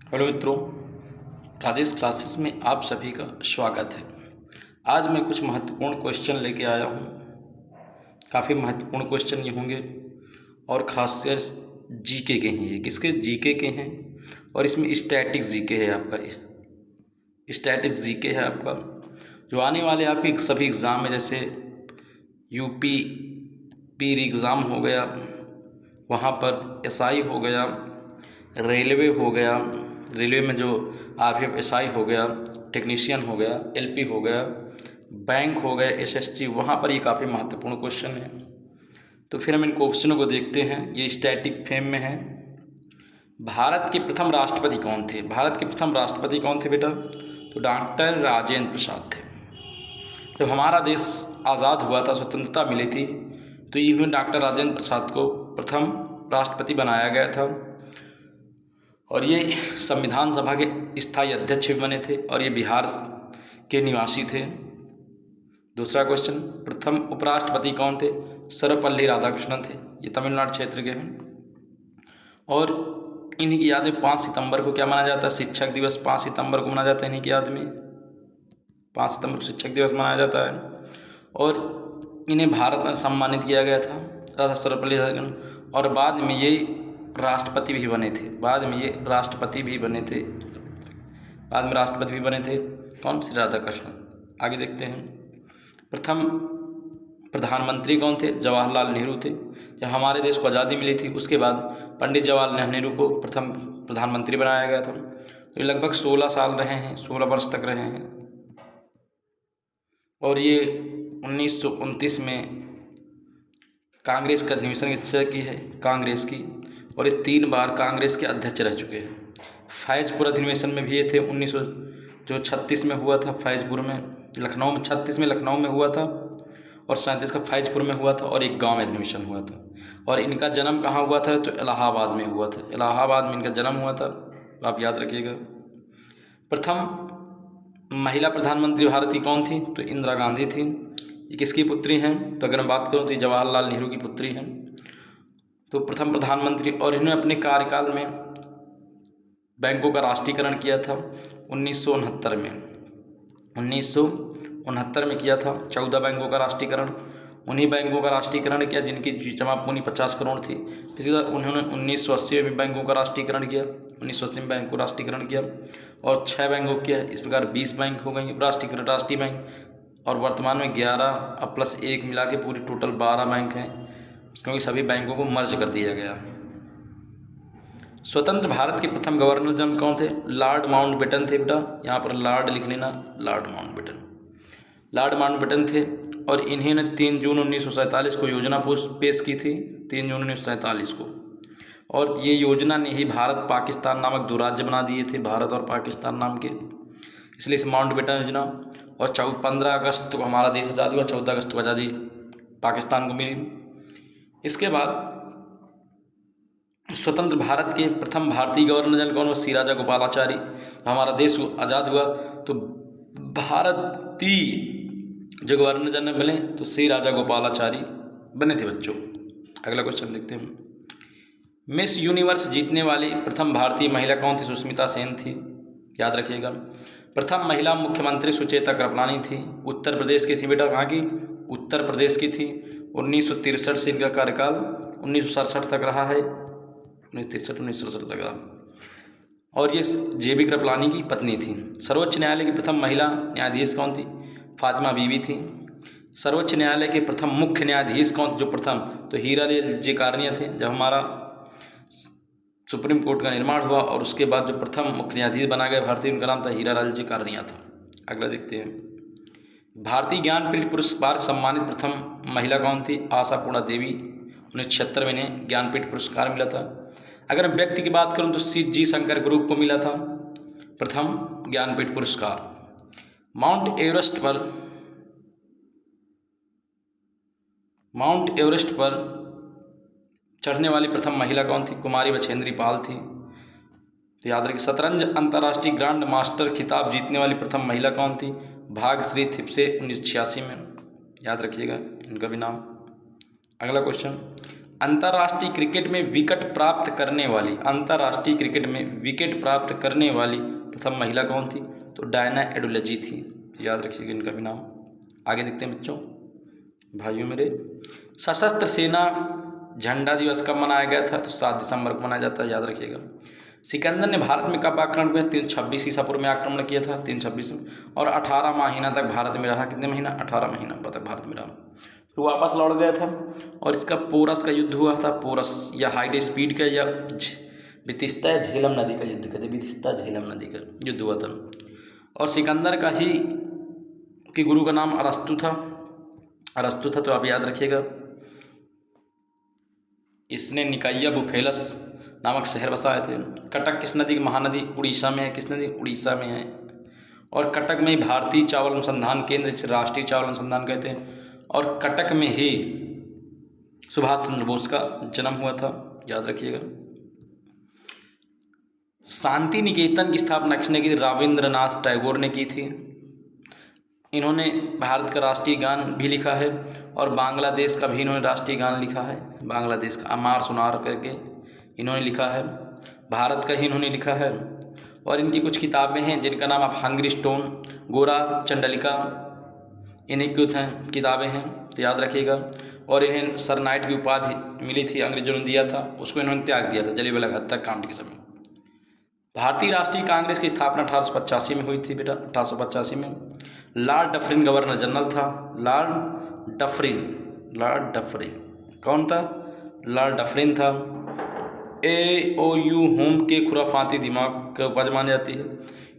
Hello मित्रों, Rajesh classes में आप सभी का स्वागत है। आज मैं कुछ महत्वपूर्ण क्वेश्चन लेके आया हूँ। काफ़ी महत्वपूर्ण क्वेश्चन ये होंगे और खासकर जीके के हैं। ये किसके जीके के हैं और इसमें स्टैटिक जीके है आपका। स्टैटिक जीके है आपका जो आने वाले आपके सभी एग्ज़ाम में, जैसे यूपी पीर एग्ज़ाम हो गया, वहाँ पर एसआई हो गया, रेलवे हो गया, रेलवे में जो आरपीएफ एसआई हो गया, टेक्नीशियन हो गया, एलपी हो गया, बैंक हो गए, एसएससी, वहाँ पर ये काफ़ी महत्वपूर्ण क्वेश्चन है। तो फिर हम इन क्वेश्चनों को देखते हैं। ये स्टैटिक फेम में है। भारत के प्रथम राष्ट्रपति कौन थे? भारत के प्रथम राष्ट्रपति कौन थे बेटा? तो डॉक्टर राजेंद्र प्रसाद थे। जब हमारा देश आज़ाद हुआ था, स्वतंत्रता मिली थी, तो इन्होंने डॉक्टर राजेंद्र प्रसाद को प्रथम राष्ट्रपति बनाया गया था और ये संविधान सभा के स्थायी अध्यक्ष भी बने थे और ये बिहार के निवासी थे। दूसरा क्वेश्चन, प्रथम उपराष्ट्रपति कौन थे? सर्वपल्ली राधाकृष्णन थे। ये तमिलनाडु क्षेत्र के हैं और इन्हीं की याद में 5 सितंबर को क्या मनाया जाता है? शिक्षक दिवस 5 सितंबर को मनाया जाता है। इन्हीं की याद में 5 सितंबर को शिक्षक दिवस मनाया जाता है और इन्हें भारत में सम्मानित किया गया था, राधा सर्वपल्ली राधाकृष्णन। और बाद में ये राष्ट्रपति भी बने थे। बाद में राष्ट्रपति भी बने थे। कौन? श्री राधाकृष्णन। आगे देखते हैं। प्रथम प्रधानमंत्री कौन थे? जवाहरलाल नेहरू थे। जब हमारे देश को आज़ादी मिली थी उसके बाद पंडित जवाहरलाल नेहरू को प्रथम प्रधानमंत्री बनाया गया था। तो ये लगभग 16 साल रहे हैं, 16 वर्ष तक रहे हैं और ये 1929 में कांग्रेस का अधिवेशन की चर्चा की है, कांग्रेस की, और ये 3 बार कांग्रेस के अध्यक्ष रह चुके हैं। फैज़पुर अधिवेशन में भी ये थे, 1936 में हुआ था फैज़पुर में, लखनऊ में 36 में लखनऊ में हुआ था और 37 का फैज़पुर में हुआ था और एक गांव में अधिवेशन हुआ था। और इनका जन्म कहाँ हुआ था? तो इलाहाबाद में हुआ था। इलाहाबाद में इनका जन्म हुआ था, आप याद रखिएगा। प्रथम महिला प्रधानमंत्री भारत की कौन थी? तो इंदिरा गांधी थी। ये किसकी पुत्री हैं? तो अगर मैं बात करूँ तो ये जवाहरलाल नेहरू की पुत्री हैं। तो प्रथम प्रधानमंत्री, और इन्होंने अपने कार्यकाल में बैंकों का राष्ट्रीयकरण किया था 1969 में। 1969 में किया था 14 बैंकों का राष्ट्रीयकरण। उन्हीं बैंकों का राष्ट्रीयकरण किया जिनकी जमा पूंजी 50 करोड़ थी। इसी तरह उन्होंने 1980 में बैंकों का राष्ट्रीयकरण किया, 1980 में बैंक को राष्ट्रीयकरण किया और 6 बैंकों को किया। इस प्रकार 20 बैंक हो गई राष्ट्रीय बैंक, और वर्तमान में 11 अब प्लस 1 मिला के पूरी टोटल 12 बैंक हैं, क्योंकि सभी बैंकों को मर्ज कर दिया गया। स्वतंत्र भारत के प्रथम गवर्नर जनरल कौन थे? लॉर्ड माउंटबेटन थे बेटा, यहाँ पर लॉर्ड लिख लेना, लॉर्ड माउंटबेटन थे। और इन्होंने 3 जून 1947 को योजना पेश की थी, 3 जून 1947 को, और ये योजना ने ही भारत पाकिस्तान नामक 2 राज्य बना दिए थे, भारत और पाकिस्तान नाम के, इसलिए इस माउंटबेटन योजना। और 15 अगस्त को हमारा देश आज़ाद हुआ, 14 अगस्त को आज़ादी पाकिस्तान को मिली। इसके बाद स्वतंत्र भारत के प्रथम भारतीय गवर्नर जनरल कौन? सी राजा गोपालाचारी। हमारा देश आज़ाद हुआ तो भारतीय जो गवर्नर जनरल बने तो सी राजा गोपालाचारी बने थे बच्चों। अगला क्वेश्चन देखते हैं। मिस यूनिवर्स जीतने वाली प्रथम भारतीय महिला कौन थी? सुष्मिता सेन थी, याद रखिएगा। प्रथम महिला मुख्यमंत्री सुचेता कृपलानी थी, उत्तर प्रदेश की थी बेटा। कहाँ की? उत्तर प्रदेश की थी। 1963 से इनका कार्यकाल 1967 तक रहा है, 1963-1967 तक रहा। और ये जेबी कृपलानी की पत्नी थी। सर्वोच्च न्यायालय की प्रथम महिला न्यायाधीश कौन थी? फातिमा बीबी थी। सर्वोच्च न्यायालय के प्रथम मुख्य न्यायाधीश कौन? जो प्रथम, तो हीरालाल जी कार्निया थे। जब हमारा सुप्रीम कोर्ट का निर्माण हुआ और उसके बाद जो प्रथम मुख्य न्यायाधीश बना गया भारतीय, उनका नाम था हीरालाल जी कार्निया था। अगला देखते हैं। भारतीय ज्ञानपीठ पुरस्कार सम्मानित प्रथम महिला कौन थी? आशापूर्णा देवी। 1976 में इन्हें ज्ञानपीठ पुरस्कार मिला था। अगर मैं व्यक्ति की बात करूं तो जी शंकर ग्रुप को मिला था प्रथम ज्ञानपीठ पुरस्कार। माउंट एवरेस्ट पर चढ़ने वाली प्रथम महिला कौन थी? कुमारी बछेंद्री पाल थी। तो याद रखिए। शतरंज अंतर्राष्ट्रीय ग्रैंड मास्टर खिताब जीतने वाली प्रथम महिला कौन थी? भाग्यश्री थिप्से, 1986 में, याद रखिएगा इनका भी नाम। अगला क्वेश्चन। अंतर्राष्ट्रीय क्रिकेट में विकेट प्राप्त करने वाली, अंतर्राष्ट्रीय क्रिकेट में विकेट प्राप्त करने वाली प्रथम महिला कौन थी? तो डायना एडुलजी थी। याद रखिएगा इनका भी नाम। आगे देखते हैं बच्चों, भाइयों मेरे। सशस्त्र सेना झंडा दिवस कब मनाया गया था? तो 7 दिसंबर को मनाया जाता है, याद रखिएगा। सिकंदर ने भारत में कब आक्रमण किया? 326 ईसा पूर्व में आक्रमण किया था, 326 में। और 18 महीना तक भारत में रहा। कितने महीना? 18 महीना तक भारत में रहा, फिर वापस लौट गया था। और इसका पोरस का युद्ध हुआ था। पोरस या हाई स्पीड का या बितिस्ता झेलम नदी का युद्ध कहते, बितिस्ता झेलम नदी का युद्ध हुआ था। और सिकंदर का ही कि गुरु का नाम अरस्तु था, अरस्तु था, तो आप याद रखिएगा। इसने निकाया बुफेलस नामक शहर बसाए थे। कटक किस नदी की महानदी? उड़ीसा में है। किस नदी? उड़ीसा में है। और कटक में ही भारतीय चावल अनुसंधान केंद्र, जिसे राष्ट्रीय चावल अनुसंधान कहते हैं, और कटक में ही सुभाष चंद्र बोस का जन्म हुआ था, याद रखिएगा। शांति निकेतन की स्थापना किसने की थी? रविंद्रनाथ टैगोर ने की थी। इन्होंने भारत का राष्ट्रीय गान भी लिखा है और बांग्लादेश का भी इन्होंने राष्ट्रीय गान लिखा है। बांग्लादेश का अमार सुनार करके इन्होंने लिखा है, भारत का ही इन्होंने लिखा है। और इनकी कुछ किताबें हैं जिनका नाम आप हंग्री स्टोन, गोरा चंडलिका, इन्हीं की किताबें हैं, तो याद रखिएगा। और इन्हें सर नाइट की उपाधि मिली थी, अंग्रेजों ने दिया था, उसको इन्होंने त्याग दिया था जलियांवाला हत्याकांड के समय। भारतीय राष्ट्रीय कांग्रेस की स्थापना 1885 में हुई थी बेटा, 1885 में। लॉर्ड डफरिन गवर्नर जनरल था। लॉर्ड डफरिन कौन था? लॉर्ड डफरिन था। AOU होम के खुराफाती दिमाग का उपज मानी जाती है।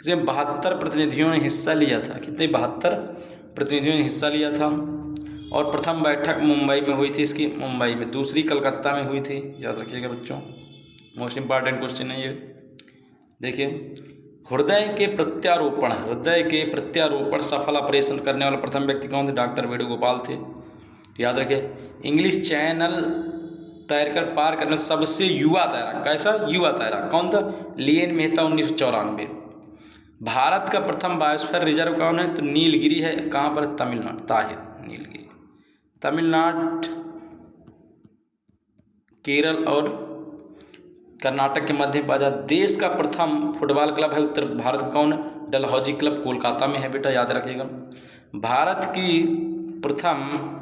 इसमें 72 प्रतिनिधियों ने हिस्सा लिया था। कितने? 72 प्रतिनिधियों ने हिस्सा लिया था। और प्रथम बैठक मुंबई में हुई थी इसकी, मुंबई में। दूसरी कलकत्ता में हुई थी, याद रखिएगा बच्चों, मोस्ट इंपॉर्टेंट क्वेश्चन है ये। देखिए, हृदय के प्रत्यारोपण सफल ऑपरेशन करने वाला प्रथम व्यक्ति कौन थे? डॉक्टर वेणुगोपाल थे, याद रखिए। इंग्लिश चैनल तैरकर पार करने सबसे युवा तैराक, कैसा? युवा तैराक कौन था? लिएन मेहता, 1994। भारत का प्रथम बायोस्फीयर रिजर्व कौन है? तो नीलगिरी है। कहाँ पर? तमिलनाडु, ताहिर नीलगिरी, तमिलनाडु, केरल और कर्नाटक के मध्य में पाया जाता। देश का प्रथम फुटबॉल क्लब है उत्तर भारत का कौन है? डलहौजी क्लब, कोलकाता में है बेटा, याद रखिएगा। भारत की प्रथम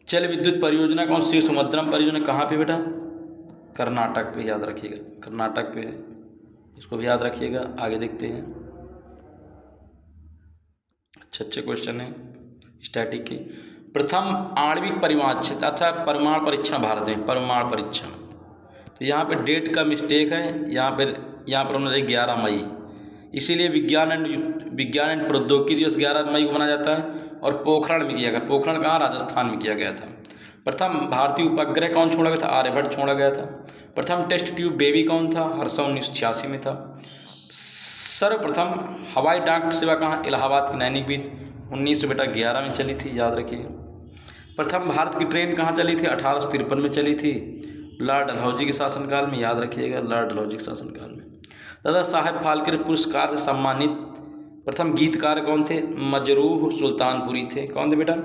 जल विद्युत परियोजना कौन सी? समुद्रम परियोजना कहाँ पे बेटा? कर्नाटक पे, याद रखिएगा, कर्नाटक पे है, इसको भी याद रखिएगा। आगे देखते हैं, अच्छे क्वेश्चन है स्टैटिक के। प्रथम आणविक परिमाण, अच्छा परमाणु परीक्षण भारत में, परमाणु परीक्षण, तो यहाँ पे डेट का मिस्टेक है, यहाँ पर होना चाहिए 11 मई, इसीलिए विज्ञान एंड प्रौद्योगिकी दिवस 11 मई को मनाया जाता है। और पोखरण में किया गया, पोखरण कहाँ? राजस्थान में किया गया था। प्रथम भारतीय उपग्रह कौन छोड़ा गया था? आर्यभट्ट छोड़ा गया था। प्रथम टेस्ट ट्यूब बेबी कौन था? हर्षा 1986 में था। सर्वप्रथम हवाई डाक सेवा कहाँ? इलाहाबाद के नैनी बीच 1911 में चली थी, याद रखिए। प्रथम भारत की ट्रेन कहाँ चली थी? 1853 में चली थी, लॉर्ड डलहौजी के शासनकाल में, याद रखिएगा, लॉर्ड डलहौजी के शासनकाल में। दादा साहेब फाल्के पुरस्कार से सम्मानित प्रथम गीतकार कौन थे? मजरूह सुल्तानपुरी थे। कौन थे बेटा?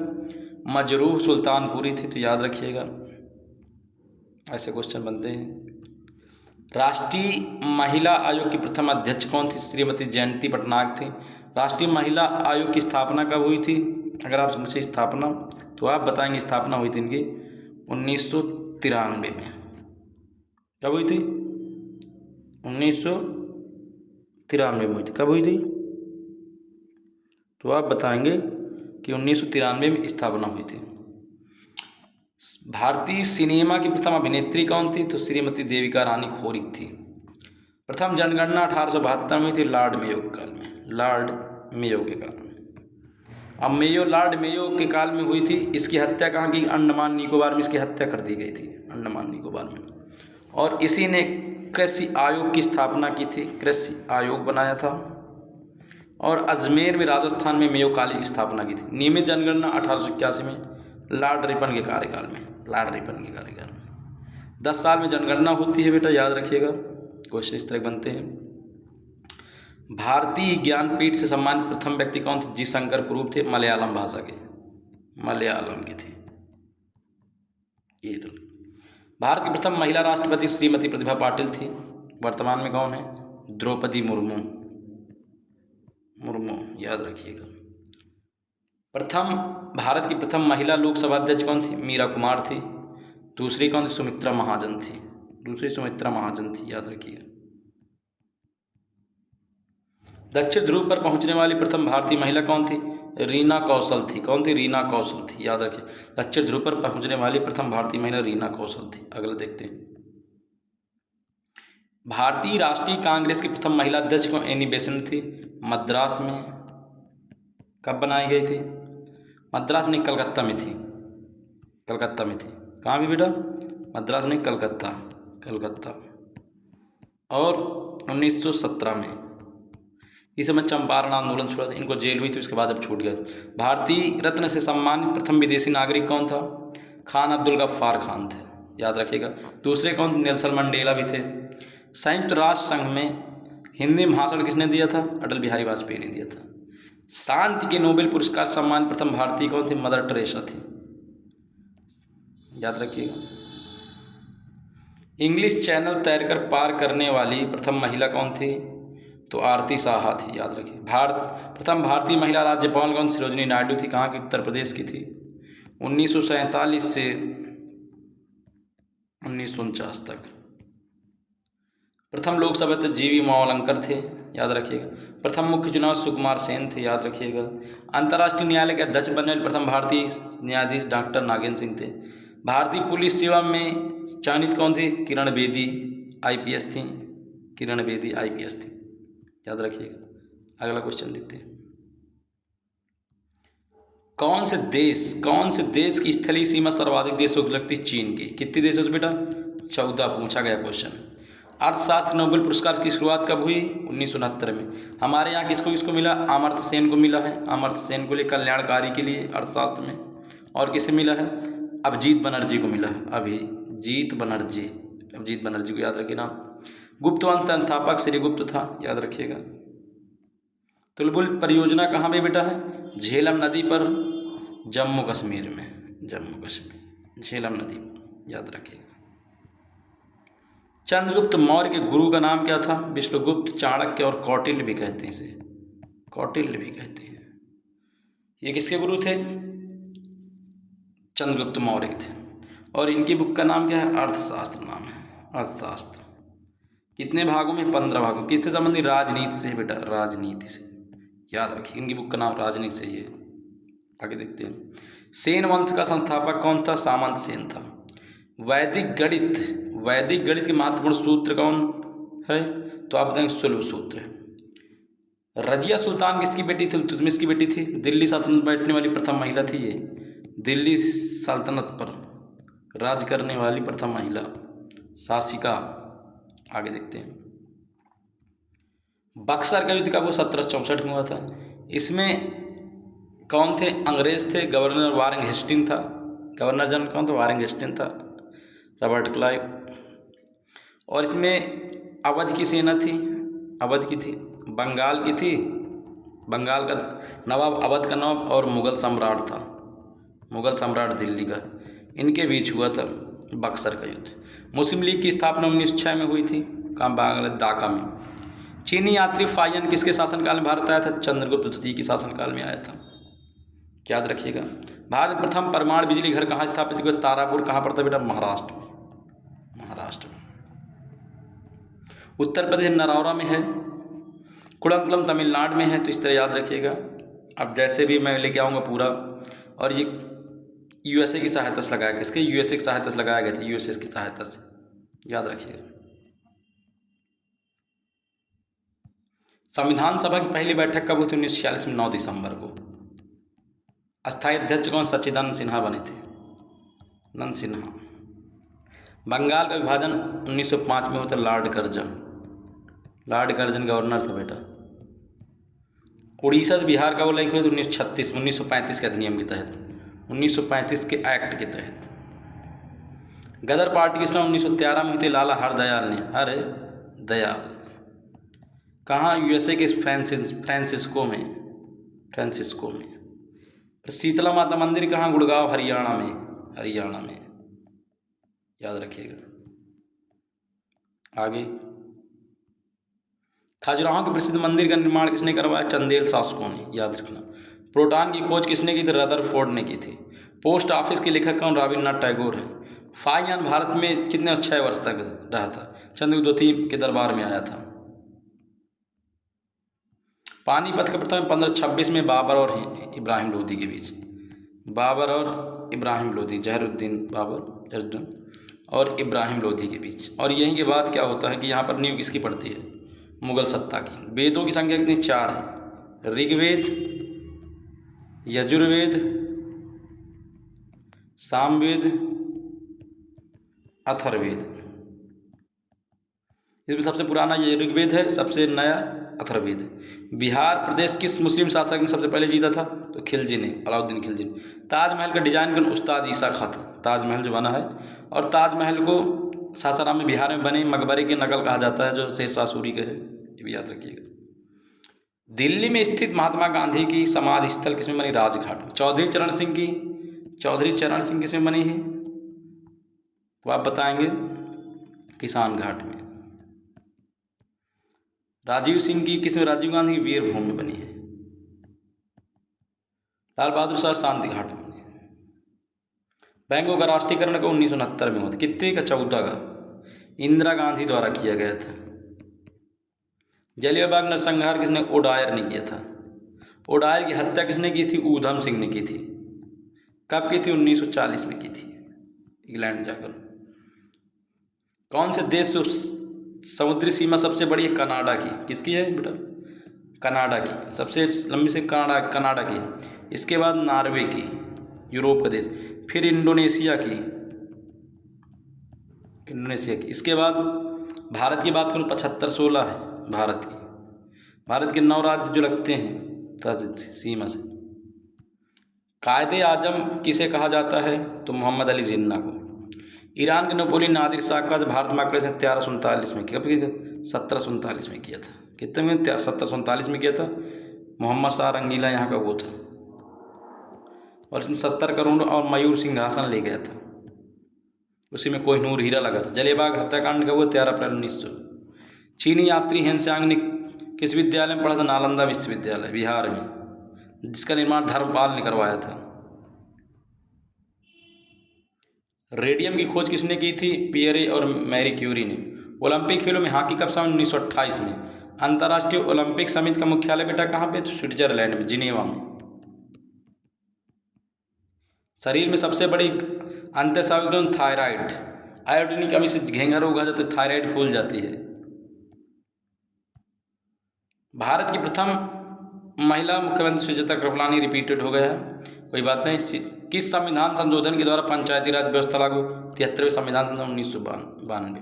मजरूह सुल्तानपुरी थे, तो याद रखिएगा, ऐसे क्वेश्चन बनते हैं। राष्ट्रीय महिला आयोग की प्रथम अध्यक्ष कौन थी? श्रीमती जयंती पटनायक थी। राष्ट्रीय महिला आयोग की स्थापना कब हुई थी? अगर आप मुझसे स्थापना, तो आप बताएंगे स्थापना हुई थी इनकी 1993 में। कब हुई थी? 1993 में हुई थी। कब हुई थी? तो आप बताएंगे कि 1993 में स्थापना हुई थी। भारतीय सिनेमा की प्रथम अभिनेत्री कौन थी? तो श्रीमती देविका रानी खोरिक थी। प्रथम जनगणना 1872 में थी, लॉर्ड मेयो के काल में, लॉर्ड मेयो के काल में। अब लॉर्ड मेयो के काल में हुई थी। इसकी हत्या कहाँ की? अंडमान निकोबार में इसकी हत्या कर दी गई थी, अंडमान निकोबार में। और इसी ने कृषि आयोग की स्थापना की थी, कृषि आयोग बनाया था। और अजमेर में राजस्थान में मेयो कॉलेज की स्थापना की थी। नियमित जनगणना 1881 में, लॉर्ड रिपन के कार्यकाल में, लॉर्ड रिपन के कार्यकाल में। 10 साल में जनगणना होती है बेटा, याद रखिएगा, क्वेश्चन इस तरह बनते हैं। भारतीय ज्ञानपीठ से सम्मानित प्रथम व्यक्ति कौन थे? जी शंकर कुरूप थे, मलयालम भाषा के, मलयालम के थे, केरल। भारत की प्रथम महिला राष्ट्रपति श्रीमती प्रतिभा पाटिल थी। वर्तमान में कौन है? द्रौपदी मुर्मू। याद रखिएगा। भारत की प्रथम महिला लोकसभा अध्यक्ष कौन थी? मीरा कुमार थी। दूसरी कौन थी? सुमित्रा महाजन थी। याद रखिएगा। दक्षिण ध्रुव पर पहुंचने वाली प्रथम भारतीय महिला कौन थी? रीना कौशल थी। कौन थी? रीना कौशल थी। याद रखिए, दक्षिण ध्रुव पर पहुंचने वाली प्रथम भारतीय महिला रीना कौशल थी। अगला देखते हैं। भारतीय राष्ट्रीय कांग्रेस की प्रथम महिला अध्यक्ष कौन? एनी बेसेंट थी। मद्रास में कब बनाई गई थी? मद्रास नहीं, कलकत्ता में थी। कहाँ भी बेटा? मद्रास नहीं, कलकत्ता। और 1917 में इस समय चंपारण आंदोलन शुरू था। इनको जेल हुई थी, उसके बाद अब छूट गए। भारतीय रत्न से सम्मानित प्रथम विदेशी नागरिक कौन था? खान अब्दुल गफ्फार खान थे। याद रखिएगा। दूसरे कौन? नेल्सन मंडेला भी थे। संयुक्त राष्ट्र संघ में हिंदी में भाषण किसने दिया था? अटल बिहारी वाजपेयी ने दिया था। शांति के नोबेल पुरस्कार सम्मान प्रथम भारतीय कौन थे? मदर टेरेसा थी। याद रखिएगा। इंग्लिश चैनल तैरकर पार करने वाली प्रथम महिला कौन थी? तो आरती साहा थी। याद रखिए। प्रथम भारतीय महिला राज्यपाल कौन? सरोजिनी नायडू थी। कहाँ की? उत्तर प्रदेश की थी। 1947 से 1949 तक। प्रथम लोकसभा अध्यक्ष जीवी मावलंकर थे। याद रखिएगा। प्रथम मुख्य चुनाव सुकुमार सेन थे। याद रखिएगा। अंतर्राष्ट्रीय न्यायालय के अध्यक्ष बनने वाले प्रथम भारतीय न्यायाधीश डॉक्टर नागेंद्र सिंह थे। भारतीय पुलिस सेवा में चयनित कौन थी? किरण बेदी IPS थी। याद रखिएगा। अगला क्वेश्चन देखते हैं। कौन से देश की स्थलीय सीमा सर्वाधिक देशों की लगती? चीन की। कितने देशों से बेटा? 14 पूछा गया क्वेश्चन। अर्थशास्त्र नोबेल पुरस्कार की शुरुआत कब हुई? 1969 में। हमारे यहाँ किसको मिला? अमर्त्य सेन को मिला है। अमर्त्य सेन को लिए कल्याणकारी के लिए अर्थशास्त्र में। और किसे मिला है? अभिजीत बनर्जी को मिला है। अभिजीत बनर्जी को याद रखिए नाम। गुप्त वंश संस्थापक श्रीगुप्त था। याद रखिएगा। तुलबुल परियोजना कहाँ पे बेटा है? झेलम नदी पर, जम्मू कश्मीर में। झेलम नदी पर। याद रखिएगा। चंद्रगुप्त मौर्य के गुरु का नाम क्या था? विष्णुगुप्त, चाणक्य और कौटिल्य भी कहते हैं इसे। ये किसके गुरु थे? चंद्रगुप्त मौर्य थे। और इनकी बुक का नाम क्या है? अर्थशास्त्र नाम है। अर्थशास्त्र। कितने भागों में? 15 भागों। किससे संबंधित? राजनीति से बेटा, राजनीति से। याद रखिए, इनकी बुक का नाम राजनीति से ही है। आगे देखते हैं। सेन वंश का संस्थापक कौन था? सामंत सेन था। वैदिक गणित के महत्वपूर्ण सूत्र कौन है? तो आप बताएंगे सुलभ सूत्र। रजिया सुल्तान किसकी बेटी थी? इल्तुतमिश की बेटी थी। दिल्ली सल्तनत बैठने वाली प्रथम महिला थी ये। दिल्ली सल्तनत पर राज करने वाली प्रथम महिला शासिका। आगे देखते हैं। बक्सर का युद्ध कब हुआ? 1764 में हुआ था। इसमें कौन थे? अंग्रेज थे। गवर्नर वारेन हेस्टिंग था। गवर्नर जनरल कौन था? वारेन हेस्टिंग था। Robert Clive. और इसमें अवध की सेना थी। अवध की थी, बंगाल की थी। बंगाल का नवाब अवध का नवाब और मुग़ल सम्राट था। मुग़ल सम्राट दिल्ली का। इनके बीच हुआ था बक्सर का युद्ध। मुस्लिम लीग की स्थापना 1906 में हुई थी। कहाँ? बांग्लादेश, ढाका में। चीनी यात्री फायन किसके शासनकाल में भारत आया था? चंद्रगुप्त द्वितीय के शासनकाल में आया था। याद रखिएगा। भारत में प्रथम परमाणु बिजली घर कहाँ स्थापित हुआ? तारापुर। कहाँ पड़ता बेटा? महाराष्ट्र में। उत्तर प्रदेश नरौरा में है। कुड़मकुलम तमिलनाडु में है। तो इस तरह याद रखिएगा। अब जैसे भी मैं लेके आऊँगा पूरा। और ये USA की सहायता से लगाया, किसके? USA की सहायता से लगाया गया था। USA की सहायता से। याद रखिएगा। संविधान सभा की पहली बैठक कब हुई थी? 1946 में 9 दिसंबर को। अस्थायी अध्यक्ष कौन? सच्चिदानंद सिन्हा बने थे। नंद सिन्हा। बंगाल का विभाजन 1905 में हुआ था। लॉर्ड कर्जन गवर्नर था बेटा। उड़ीसा से बिहार का विलय हुआ तो 1935 के अधिनियम के तहत, 1935 के एक्ट के तहत। गदर पार्टी की स्थापना 1913 में हुई थी। लाला हरदयाल ने। हरदयाल। कहाँ? USA के फ्रांसिस्को में। शीतला माता मंदिर कहाँ? गुड़गांव, हरियाणा में। याद रखिएगा। आगे, खजुराहो के प्रसिद्ध मंदिर का निर्माण किसने करवाया? चंदेल शासकों ने, याद रखना। प्रोटॉन की खोज किसने की थी? रदरफोर्ड ने की थी। पोस्ट ऑफिस के लेखक कौन? रविन्द्रनाथ टैगोर हैं। फाइयान भारत में कितने 6 वर्ष तक रहा था? चंद्रगुप्त द्वितीय के दरबार में आया था। पानीपत का प्रथम 1526 में बाबर और इब्राहिम लोदी के बीच, बाबर और इब्राहिम लोदी, जहरुद्दीन बाबर जहरुद्दीन और इब्राहिम लोदी के बीच। और यहीं के बाद क्या होता है कि यहाँ पर नींव किसकी पड़ती है? मुगल सत्ता की। वेदों की संख्या कितनी? 4 है। ऋग्वेद, यजुर्वेद, सामवेद, अथर्ववेद। इसमें सबसे पुराना ये ऋग्वेद है, सबसे नया अथर्ववेद है। बिहार प्रदेश किस मुस्लिम शासक ने सबसे पहले जीता था? तो खिलजी ने, अलाउद्दीन खिलजी ने। ताजमहल का डिजाइन कौन? उस्ताद ईसा खां था। ताजमहल जो बना है, और ताजमहल को सासाराम में बिहार में बने मकबरे की नकल कहा जाता है, जो शेरशाह सूरी का है, ये भी याद रखिएगा। दिल्ली में स्थित महात्मा गांधी की समाधि स्थल किसमें बनी? राजघाट में। चौधरी चरण सिंह किसमें बनी है? तो आप बताएंगे किसान घाट में। राजीव सिंह की किसमें? राजीव गांधी की वीरभूमि में बनी है। लाल बहादुर शास्त्री शांति घाट में। बैंकों का राष्ट्रीयकरण का 1969 में हुआ था। कितने का? 14 का। इंदिरा गांधी द्वारा किया गया था। जलियांवाला नरसंहार किसने? ओडायर ने किया था। ओडायर की हत्या किसने की थी? ऊधम सिंह ने की थी। कब की थी? 1940 में की थी, इंग्लैंड जाकर। कौन से देश समुद्री सीमा सबसे बड़ी है? कनाडा की। किसकी है बेटा? कनाडा की। सबसे लंबी से कनाडा की। इसके बाद नॉर्वे की, यूरोप का देश। फिर इंडोनेशिया की। इसके बाद भारत की बात करूँ, 75-16 है भारत की। भारत के 9 राज्य जो लगते हैं सीमा से। कायदे आजम किसे कहा जाता है? तो मोहम्मद अली जिन्ना को। ईरान के नेपोलियन नादिर शाह का भारत में आक्रमण 1347 में किया, 1747 में किया था। कितने में? 1747 में किया था। मोहम्मद शाह रंगीला यहाँ का वो था, और इसमें 70 करोड़ और मयूर सिंहासन ले गया था। उसी में कोहिनूर हीरा लगा था। जलियांवाला हत्याकांड का हुआ 13 अप्रैल 1900। चीनी यात्री हेनसांग ने किस विद्यालय में पढ़ा था? नालंदा विश्वविद्यालय, बिहार में, जिसका निर्माण धर्मपाल ने करवाया था। रेडियम की खोज किसने की थी? पियरे और मैरी क्यूरी ने। ओलंपिक खेलों में हॉकी कब शामिल? 1928 में। अंतर्राष्ट्रीय ओलंपिक समिति का मुख्यालय बेटा कहाँ पे? तो स्विट्जरलैंड में, जिनेवा में। शरीर में सबसे बड़ी अंतःस्रावी ग्रंथि थायराइड। आयोडीन की कमी से घेंघा रोग आ जाता है, थायराइड फूल जाती है। भारत की प्रथम महिला मुख्यमंत्री सुचेता कृपलानी रिपीटेड हो गया है, कोई बात नहीं। किस संविधान संशोधन के द्वारा पंचायती राज व्यवस्था लागू? 73वें संविधान संशोधन 1992 में।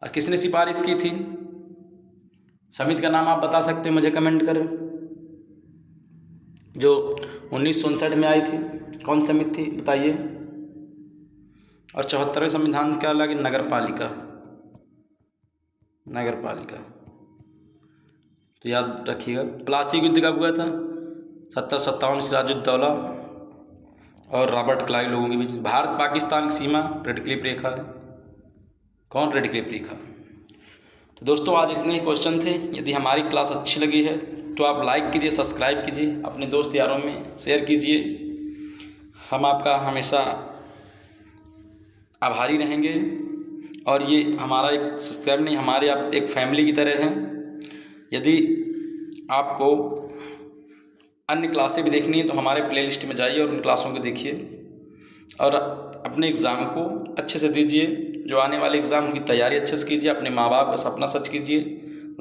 और किसने सिफारिश की थी? समिति का नाम आप बता सकते हैं, मुझे कमेंट करें। जो 1959 में आई थी, कौन समिति थी बताइए। और 74वें संविधान क्या लगे? नगर पालिका। तो याद रखिएगा। प्लासी युद्ध कब हुआ था? 1757 सिराजुद्दौला और रॉबर्ट क्लाइव लोगों के बीच। भारत पाकिस्तान की सीमा रेड क्लिफ रेखा है। कौन? रेड क्लिफ रेखा। तो दोस्तों आज इतने ही क्वेश्चन थे। यदि हमारी क्लास अच्छी लगी है तो आप लाइक कीजिए, सब्सक्राइब कीजिए, अपने दोस्त यारों में शेयर कीजिए। हम आपका हमेशा आभारी रहेंगे। और ये हमारा एक सब्सक्राइब नहीं, हमारे आप एक फैमिली की तरह हैं। यदि आपको अन्य क्लासें भी देखनी है तो हमारे प्लेलिस्ट में जाइए और उन क्लासों को देखिए, और अपने एग्ज़ाम को अच्छे से दीजिए। जो आने वाले एग्ज़ाम उनकी तैयारी अच्छे से कीजिए। अपने माँ बाप का सपना सच कीजिए।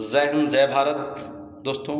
जय हिंद, जय भारत दोस्तों।